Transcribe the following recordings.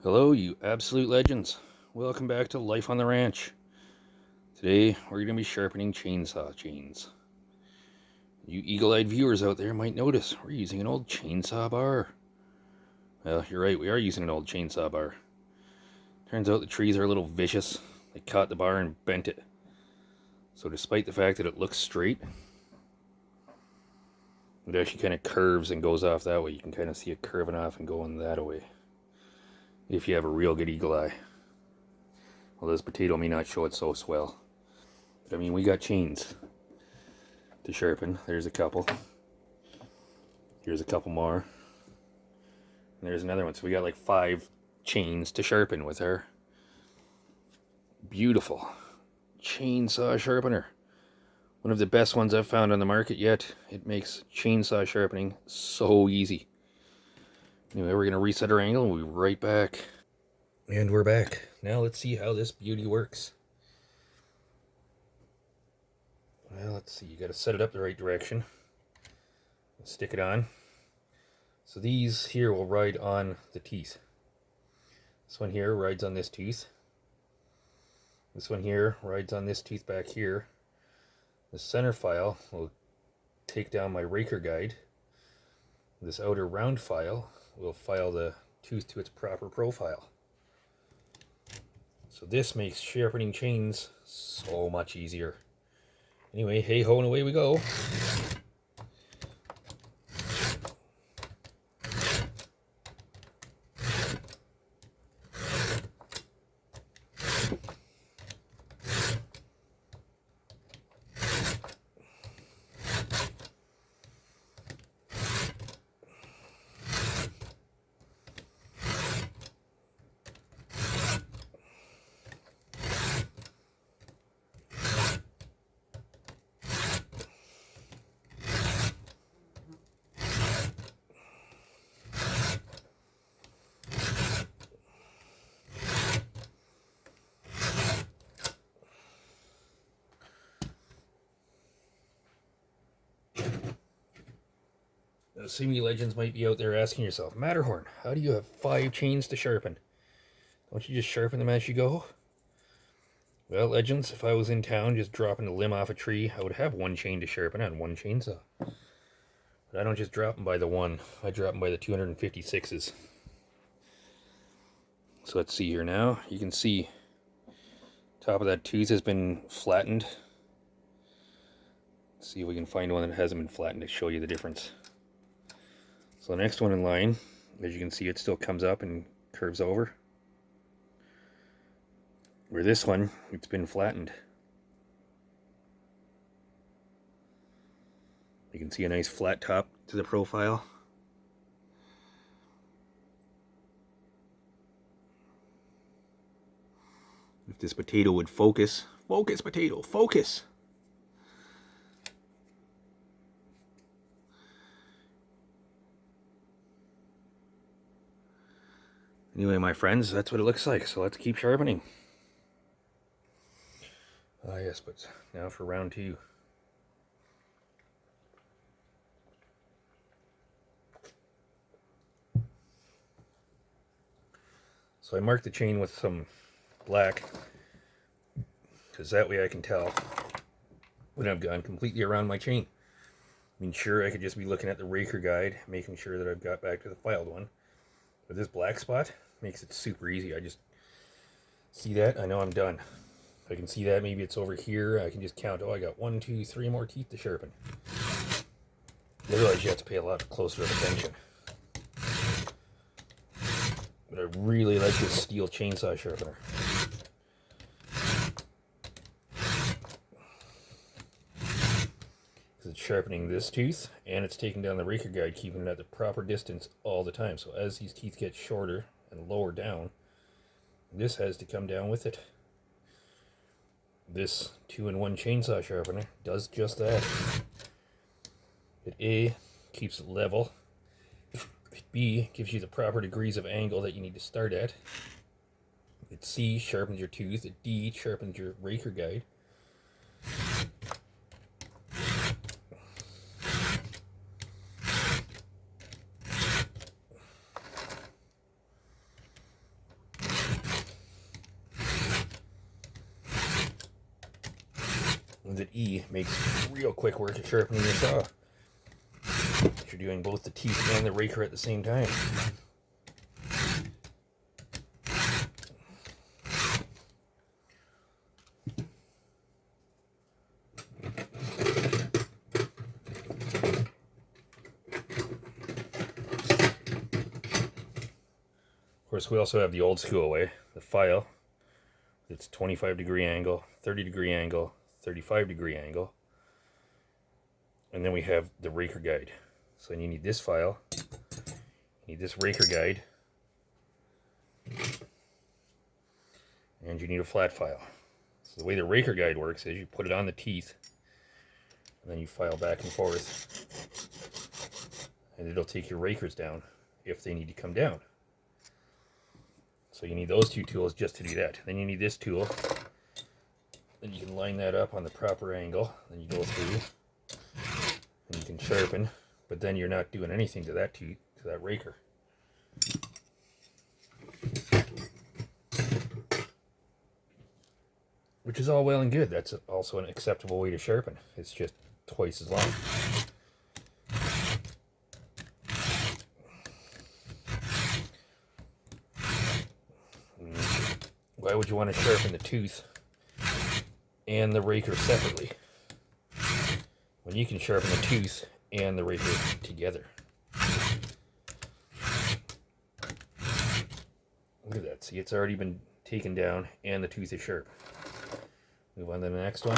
Hello, you absolute legends. Welcome back to Life on the Ranch. Today, we're going to be sharpening chainsaw chains. You eagle-eyed viewers out there might notice we're using an old chainsaw bar. Well, you're right, we are using an old chainsaw bar. Turns out the trees are a little vicious. They caught the bar and bent it. So despite the fact that it looks straight, it actually kind of curves and goes off that way. You can kind of see it curving off and going that way, if you have a real good eagle eye. Well, this potato may not show it so swell. But I mean, we got chains to sharpen. There's a couple. Here's a couple more. And there's another one. So we got like 5 chains to sharpen with our beautiful chainsaw sharpener. One of the best ones I've found on the market yet. It makes chainsaw sharpening so easy. Anyway, we're going to reset our angle and we'll be right back. And we're back. Now let's see how this beauty works. Well, let's see. You got to set it up the right direction. Stick it on. So these here will ride on the teeth. This one here rides on this tooth. This one here rides on this tooth back here. The center file will take down my raker guide. This outer round file will file the tooth to its proper profile. So this makes sharpening chains so much easier. Anyway, hey ho, and away we go. Some of you legends might be out there asking yourself, Matterhorn, how do you have 5 chains to sharpen? Don't you just sharpen them as you go? Well, legends, if I was in town just dropping a limb off a tree, I would have 1 chain to sharpen on 1 chainsaw. But I don't just drop them by the 1, I drop them by the 256s. So let's see here now. You can see top of that tooth has been flattened. Let's see if we can find one that hasn't been flattened to show you the difference. So the next one in line, as you can see, it still comes up and curves over. Where this one, it's been flattened. You can see a nice flat top to the profile. If this potato would focus, focus potato, focus! Anyway, my friends, that's what it looks like, so let's keep sharpening. Ah, yes, but now for round 2. So I marked the chain with some black, because that way I can tell when I've gone completely around my chain. I mean, sure, I could just be looking at the raker guide, making sure that I've got back to the filed one. But this black spot makes it super easy. I just see that, I know I'm done. If I can see that, maybe it's over here, I can just count, oh, I got 1, 2, 3 more teeth to sharpen. Otherwise, you have to pay a lot closer attention. But I really like this steel chainsaw sharpener. Because it's sharpening this tooth, and it's taking down the raker guide, keeping it at the proper distance all the time. So as these teeth get shorter and lower down, this has to come down with it. This 2-in-1 chainsaw sharpener does just that. It A, keeps it level. It B, gives you the proper degrees of angle that you need to start at. It C, sharpens your tooth. It D, sharpens your raker guide. that E makes real quick work of sharpening your saw. You're doing both the teeth and the raker at the same time. Of course, we also have the old school way, the file. It's 25-degree angle, 30-degree angle, 35-degree angle. And then we have the raker guide. So you need this file, you need this raker guide, and you need a flat file. So the way the raker guide works is you put it on the teeth, and then you file back and forth, and it'll take your rakers down if they need to come down. So you need those two tools just to do that. Then you need this tool. Then you can line that up on the proper angle. Then you go through and you can sharpen, but then you're not doing anything to that tooth, to that raker. Which is all well and good. That's also an acceptable way to sharpen. It's just twice as long. Why would you want to sharpen the tooth and the raker separately when you can sharpen the tooth and the raker together? Look at that. See, it's already been taken down and the tooth is sharp. Move on to the next one.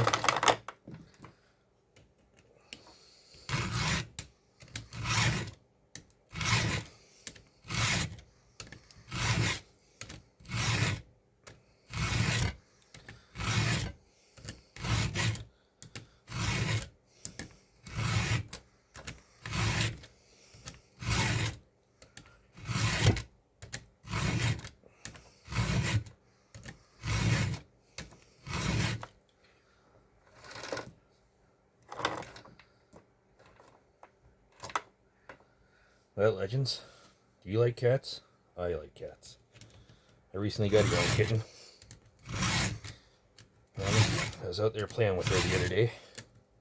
Well, legends, do you like cats? I like cats. I recently got a young kitten. And I was out there playing with her the other day.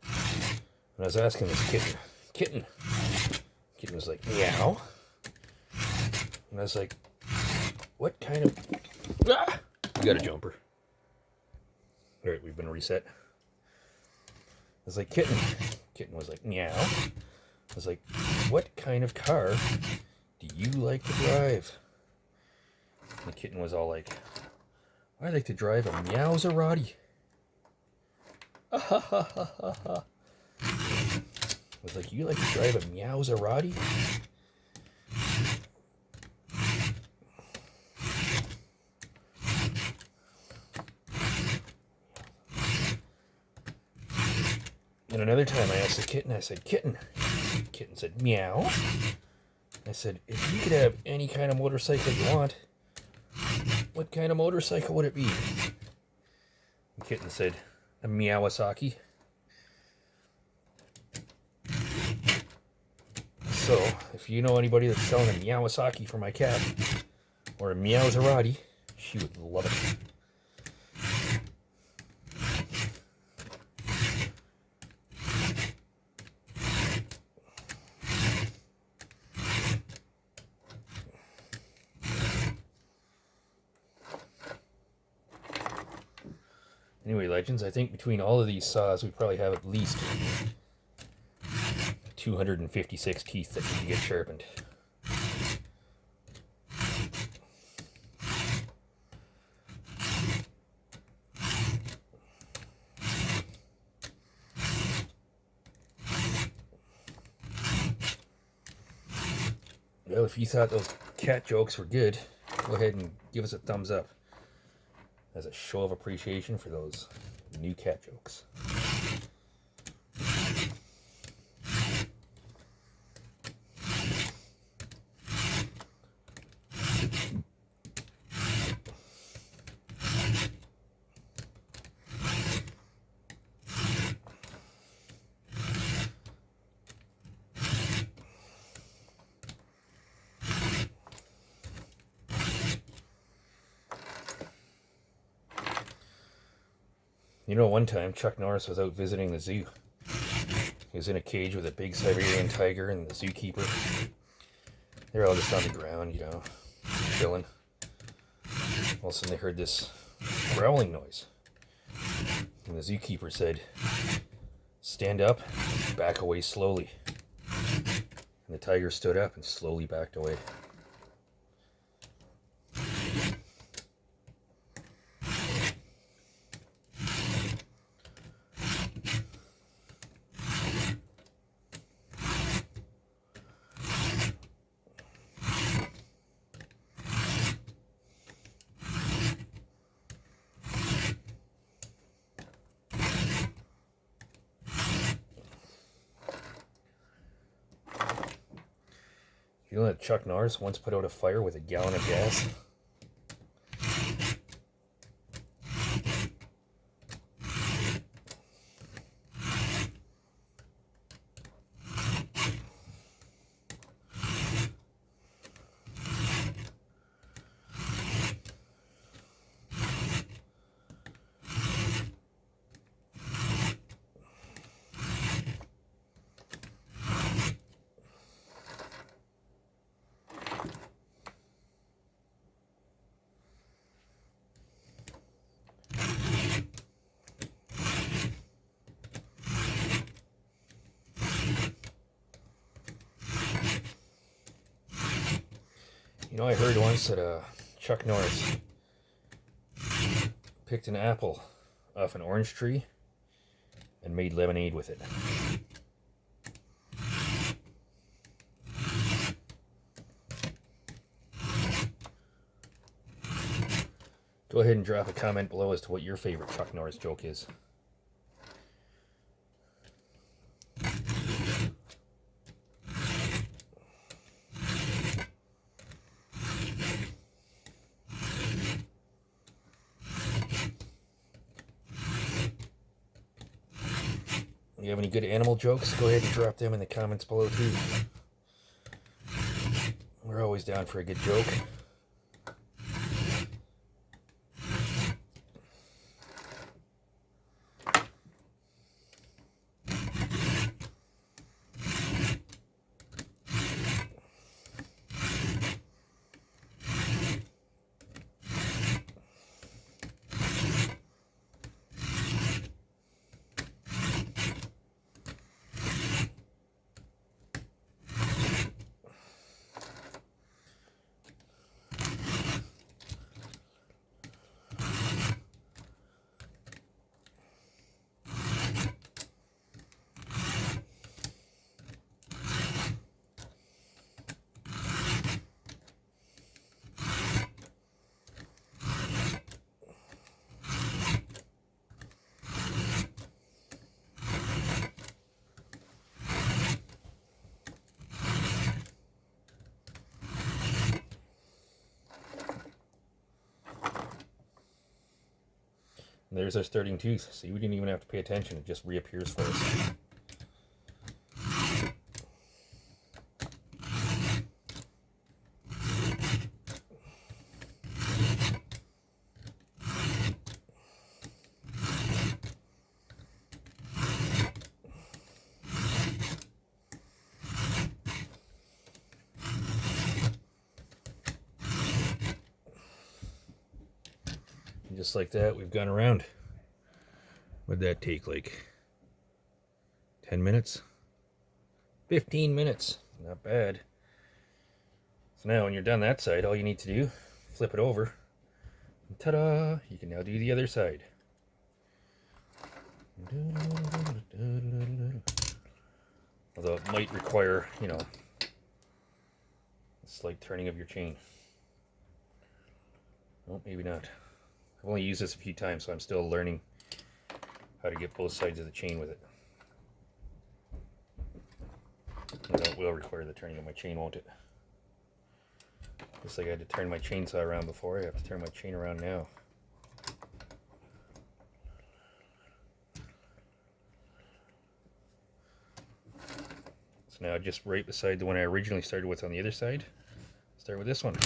And I was asking this kitten. Kitten was like, meow. And I was like, what kind of... Ah! You got a jumper. Alright, we've been reset. I was like, kitten. Kitten was like, meow. I was like, what kind of car do you like to drive? And the kitten was all like, I like to drive a Meowserati. I was like, you like to drive a Meowserati? And another time I asked the kitten, I said, kitten. Kitten said, meow. I said, if you could have any kind of motorcycle you want, what kind of motorcycle would it be? The kitten said, a Miyawasaki. So, if you know anybody that's selling a Miyawasaki for my cat, or a Meowserati, she would love it. Anyway, legends, I think between all of these saws, we probably have at least 256 teeth that need to get sharpened. Well, if you thought those cat jokes were good, go ahead and give us a thumbs up as a show of appreciation for those new cat jokes. You know, one time Chuck Norris was out visiting the zoo. He was in a cage with a big Siberian tiger and the zookeeper. They're all just on the ground, you know, chilling. All of a sudden they heard this growling noise. And the zookeeper said, "Stand up, back away slowly." And the tiger stood up and slowly backed away. You know that Chuck Norris once put out a fire with a gallon of gas? You know, I heard once that Chuck Norris picked an apple off an orange tree and made lemonade with it. Go ahead and drop a comment below as to what your favorite Chuck Norris joke is. You have any good animal jokes? Go ahead and drop them in the comments below too. We're always down for a good joke. And there's our starting tooth. See, we didn't even have to pay attention. It just reappears for us. Just like that, we've gone around. What'd that take, like 10 minutes? 15 minutes. Not bad. So now when you're done that side, all you need to do, flip it over. And ta-da! You can now do the other side. Although it might require, you know, a slight turning of your chain. Well, maybe not. I've only used this a few times, so I'm still learning how to get both sides of the chain with it. It will require the turning of my chain, won't it? Just like I had to turn my chainsaw around before, I have to turn my chain around now. So now just right beside the one I originally started with on the other side, start with this one.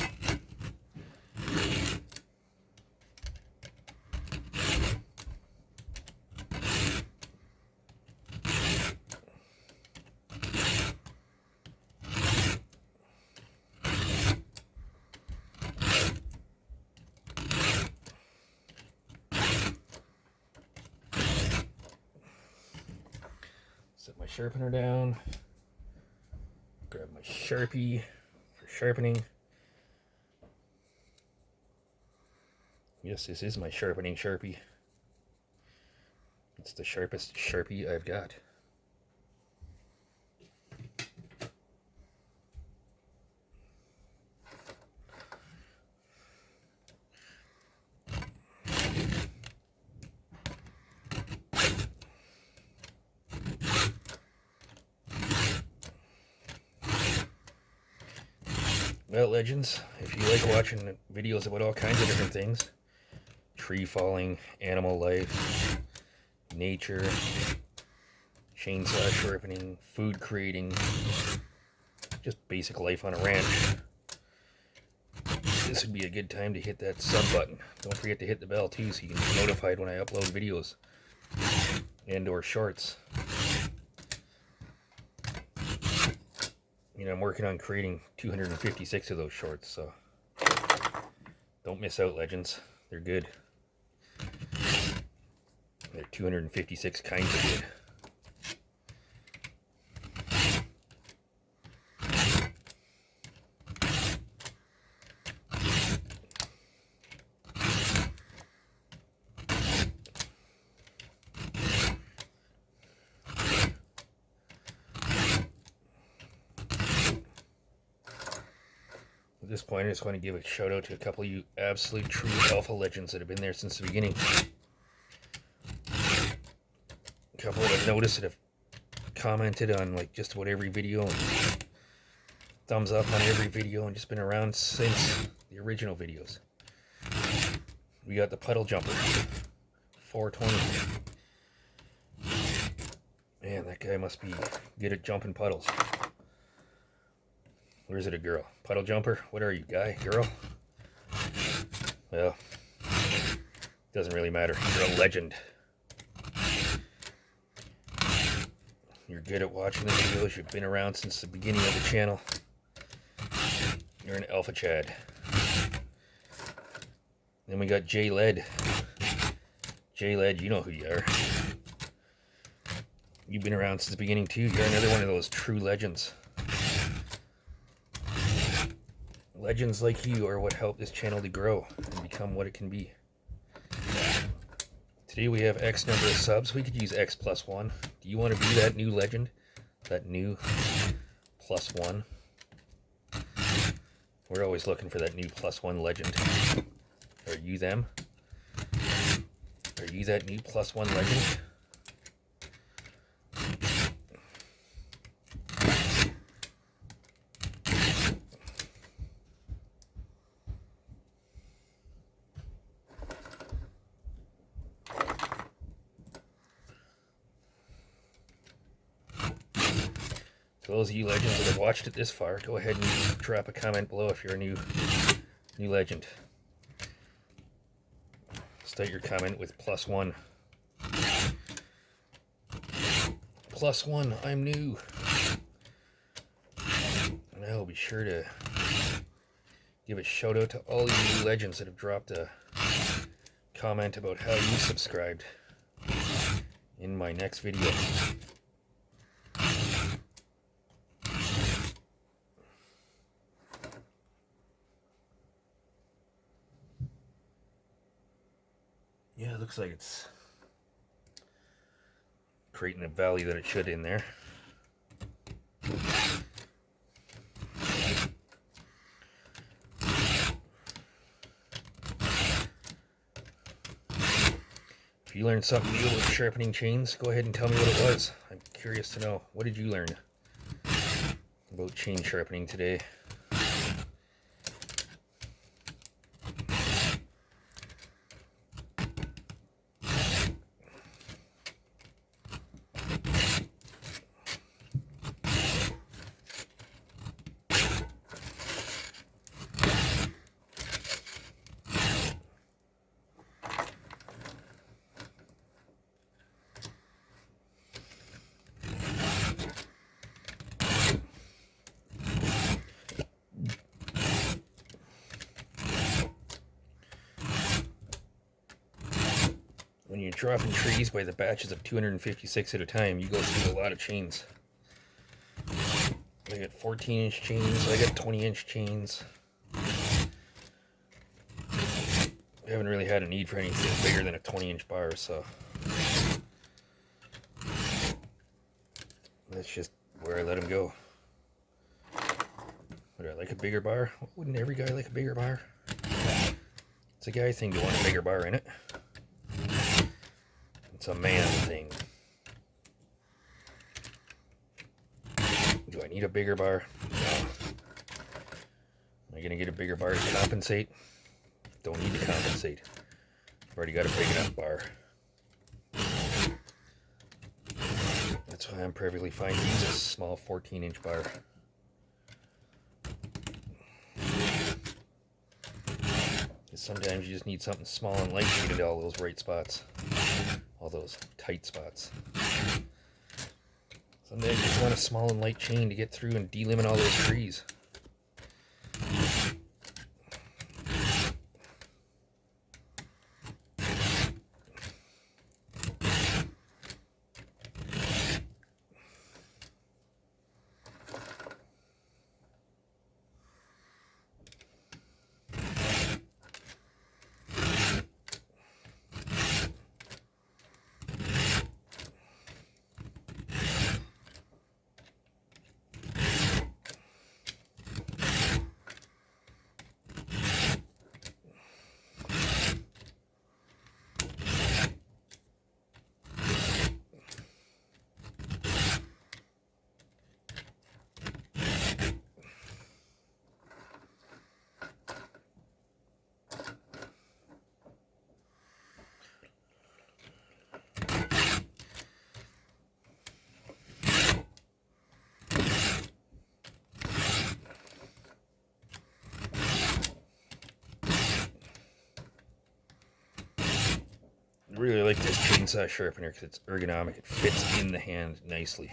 Set my sharpener down. Grab my Sharpie for sharpening. Yes, this is my sharpening Sharpie. It's the sharpest Sharpie I've got. Well, legends, if you like watching videos about all kinds of different things, tree falling, animal life, nature, chainsaw sharpening, food creating, just basic life on a ranch, this would be a good time to hit that sub button. Don't forget to hit the bell too so you can be notified when I upload videos and or shorts. You know, I'm working on creating 256 of those shorts, so don't miss out, legends. They're good. They're 256 kinds of good. At this point, I just want to give a shout out to a couple of you absolute true alpha legends that have been there since the beginning. A couple that I've noticed that have commented on like just about every video, and thumbs up on every video, and just been around since the original videos. We got the puddle jumper, 420. Man, that guy must be good at jumping puddles. Or is it a girl? Puddle jumper? What are you, guy? Girl? Well, doesn't really matter. You're a legend. You're good at watching the videos. You've been around since the beginning of the channel. You're an alpha Chad. Then we got J Led. J Led, you know who you are. You've been around since the beginning too. You're another one of those true legends. Legends like you are what help this channel to grow and become what it can be. Today we have X number of subs. We could use X plus 1. Do you want to be that new legend? That new plus 1? We're always looking for that new plus 1 legend. Are you them? Are you that new plus 1 legend? For those of you legends that have watched it this far, go ahead and drop a comment below if you're a new legend. Start your comment with plus 1. Plus 1, I'm new. And I'll be sure to give a shout out to all you new legends that have dropped a comment about how you subscribed in my next video. Yeah, it looks like it's creating the valley that it should in there. If you learned something new about sharpening chains, go ahead and tell me what it was. I'm curious to know. What did you learn about chain sharpening today? when you're dropping trees by the batches of 256 at a time, you go through a lot of chains. I got 14-inch chains, I got 20-inch chains. I haven't really had a need for anything bigger than a 20-inch bar, so that's just where I let them go. Would I like a bigger bar? Wouldn't every guy like a bigger bar? It's a guy thing to want a bigger bar in it. It's a man thing. Do I need a bigger bar? No. Am I going to get a bigger bar to compensate? Don't need to compensate. I've already got a big enough bar. That's why I'm perfectly fine to use a small 14-inch bar. Sometimes you just need something small and light to get into all those right spots. All those tight spots. Sometimes you just want a small and light chain to get through and delimit all those trees. I really like this chainsaw sharpener because it's ergonomic. It fits in the hand nicely.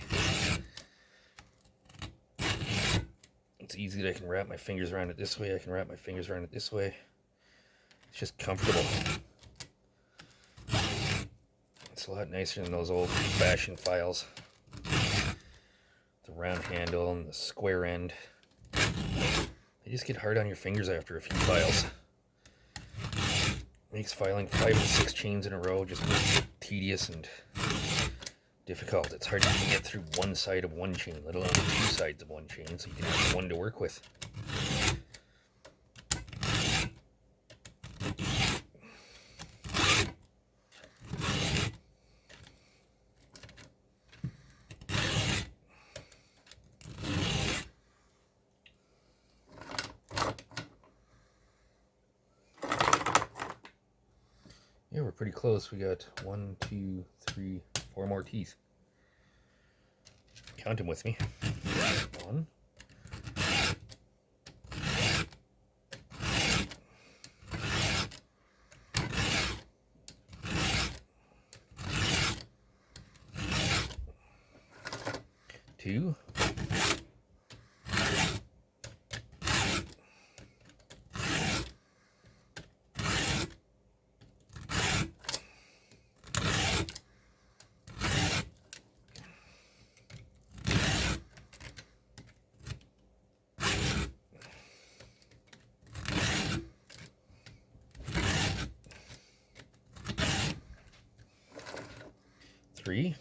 It's easy that I can wrap my fingers around it this way. I can wrap my fingers around it this way. It's just comfortable. It's a lot nicer than those old-fashioned files. The round handle and the square end. They just get hard on your fingers after a few files. Makes filing 5 and 6 chains in a row just tedious and difficult. It's hard to get through one side of one chain, let alone 2 sides of one chain, so you can have one to work with. Yeah, we're pretty close. We got 1, 2, 3, 4 more teeth. Count them with me. 1, 2, 3,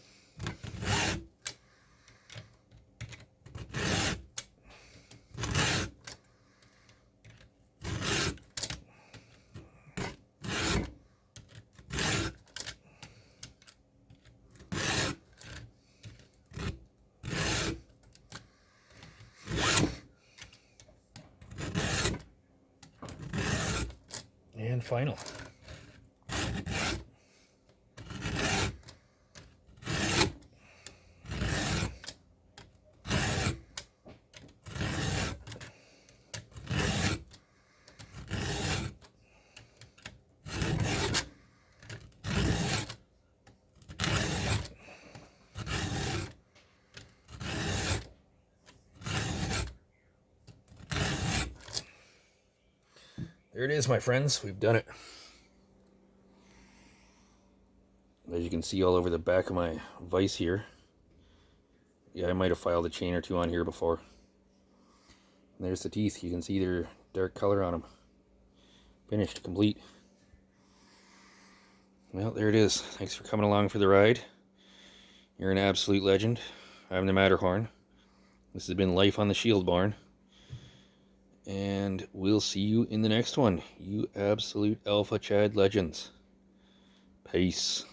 'and final. There it is, my friends. We've done it. As you can see all over the back of my vise here. Yeah, I might have filed a chain or two on here before. And there's the teeth. You can see their dark color on them. Finished, complete. Well, there it is. Thanks for coming along for the ride. You're an absolute legend. I'm the Matterhorn. This has been Life on the Shield Barn. And we'll see you in the next one. You absolute Alpha Chad legends. Peace.